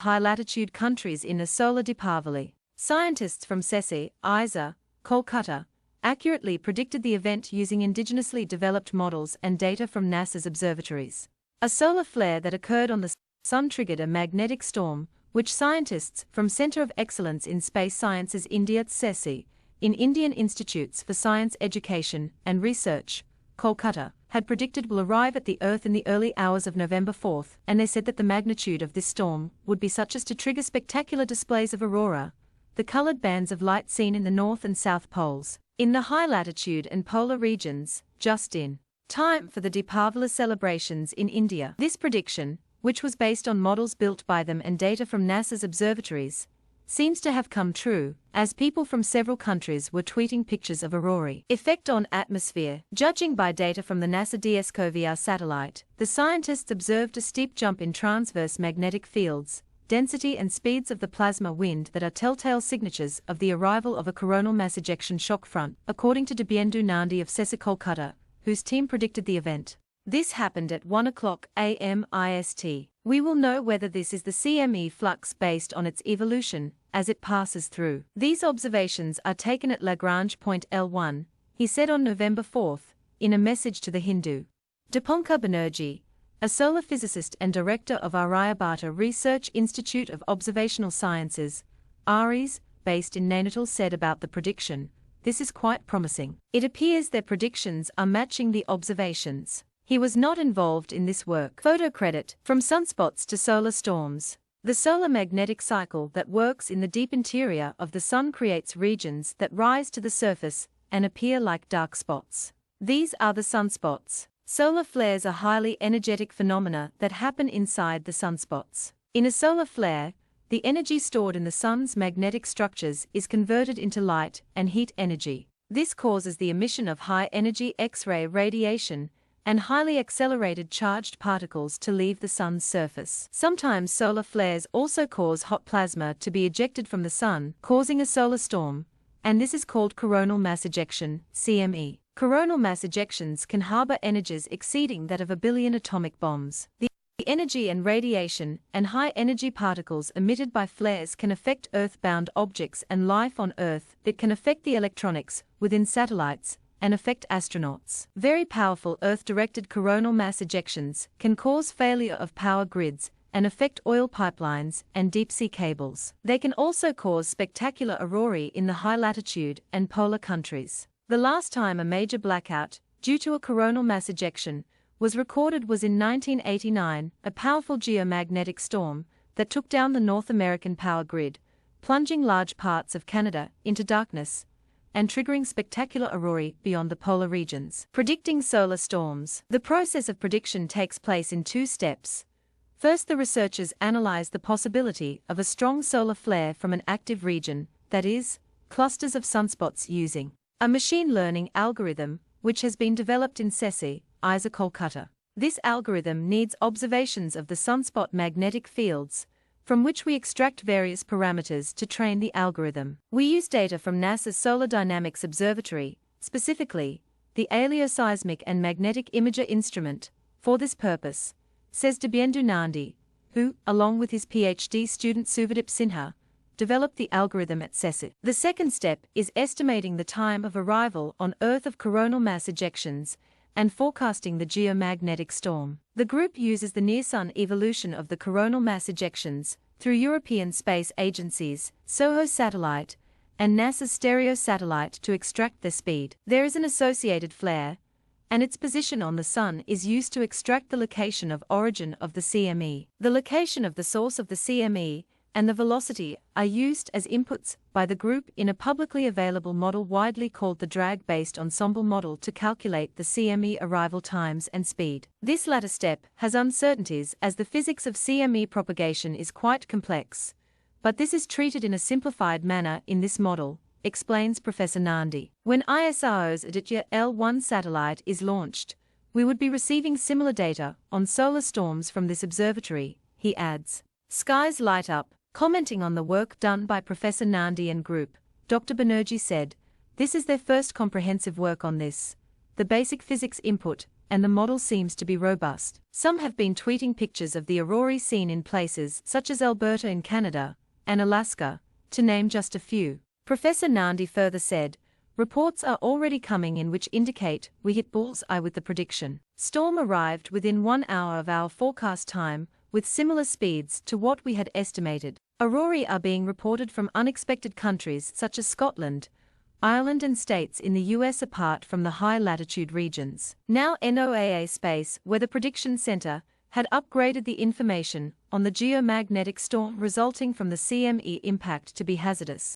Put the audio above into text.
high-latitude countries in a solar deepawali. Scientists from CESI, ISA, Kolkata, accurately predicted the event using indigenously developed models and data from NASA's observatories. A solar flare that occurred on the Sun triggered a magnetic storm, which scientists from Center of Excellence in Space Sciences India CESI, in Indian Institutes for Science Education and Research, Kolkata, had predicted will arrive at the Earth in the early hours of November 4, and they said that the magnitude of this storm would be such as to trigger spectacular displays of aurora, the colored bands of light seen in the North and South Poles, in the high latitude and polar regions, just in time for the Deepawali celebrations in India. This prediction, which was based on models built by them and data from NASA's observatories, seems to have come true, as people from several countries were tweeting pictures of aurorae effect on atmosphere. Judging by data from the NASA DSCOVR satellite, the scientists observed a steep jump in transverse magnetic fields, density and speeds of the plasma wind that are telltale signatures of the arrival of a coronal mass ejection shock front, according to Dibyendu Nandi of CESI Kolkata, whose team predicted the event. This happened at 1:00 a.m. IST. We will know whether this is the CME flux based on its evolution as it passes through. These observations are taken at Lagrange point L1, he said on November 4, in a message to the Hindu. Dipankar Banerjee, a solar physicist and director of Aryabhata Research Institute of Observational Sciences, ARIES, based in Nainital, said about the prediction, "This is quite promising. It appears their predictions are matching the observations." He was not involved in this work. Photo credit. From sunspots to solar storms. The solar magnetic cycle that works in the deep interior of the Sun creates regions that rise to the surface and appear like dark spots. These are the sunspots. Solar flares are highly energetic phenomena that happen inside the sunspots. In a solar flare, the energy stored in the Sun's magnetic structures is converted into light and heat energy. This causes the emission of high-energy X-ray radiation and highly accelerated charged particles to leave the Sun's surface. Sometimes solar flares also cause hot plasma to be ejected from the Sun, causing a solar storm, and this is called coronal mass ejection, CME. Coronal mass ejections can harbor energies exceeding that of 1 billion atomic bombs. The energy and radiation and high-energy particles emitted by flares can affect Earth-bound objects and life on Earth. It can affect the electronics within satellites and affect astronauts. Very powerful Earth-directed coronal mass ejections can cause failure of power grids and affect oil pipelines and deep-sea cables. They can also cause spectacular aurorae in the high-latitude and polar countries. The last time a major blackout, due to a coronal mass ejection, was recorded was in 1989, a powerful geomagnetic storm that took down the North American power grid, plunging large parts of Canada into darkness and triggering spectacular aurorae beyond the polar regions. Predicting solar storms. The process of prediction takes place in 2 steps. First, the researchers analyze the possibility of a strong solar flare from an active region, that is, clusters of sunspots using a machine learning algorithm, which has been developed in CESI, ISA Kolkata. This algorithm needs observations of the sunspot magnetic fields, from which we extract various parameters to train the algorithm. We use data from NASA's Solar Dynamics Observatory, specifically, the Aeolioseismic and Magnetic Imager instrument, for this purpose, says Dibyendu Nandi, who, along with his PhD student Suvadip Sinha, developed the algorithm at CESI. The second step is estimating the time of arrival on Earth of coronal mass ejections and forecasting the geomagnetic storm. The group uses the near-Sun evolution of the coronal mass ejections through European Space Agency's SOHO satellite and NASA's Stereo satellite to extract their speed. There is an associated flare, and its position on the Sun is used to extract the location of origin of the CME. The location of the source of the CME and the velocity are used as inputs by the group in a publicly available model widely called the drag-based ensemble model to calculate the CME arrival times and speed. This latter step has uncertainties as the physics of CME propagation is quite complex, but this is treated in a simplified manner in this model, explains Professor Nandi. When ISRO's Aditya L1 satellite is launched, we would be receiving similar data on solar storms from this observatory, he adds. Skies light up. Commenting on the work done by Professor Nandi and group, Dr. Banerjee said, "This is their first comprehensive work on this. The basic physics input and the model seems to be robust. Some have been tweeting pictures of the aurora seen in places such as Alberta in Canada and Alaska, to name just a few. Professor Nandi further said, "Reports are already coming in which indicate we hit bull's-eye with the prediction. Storm arrived within 1 hour of our forecast time, with similar speeds to what we had estimated. Aurorae are being reported from unexpected countries such as Scotland, Ireland and states in the US apart from the high-latitude regions." Now NOAA Space Weather Prediction Center had upgraded the information on the geomagnetic storm resulting from the CME impact to be hazardous.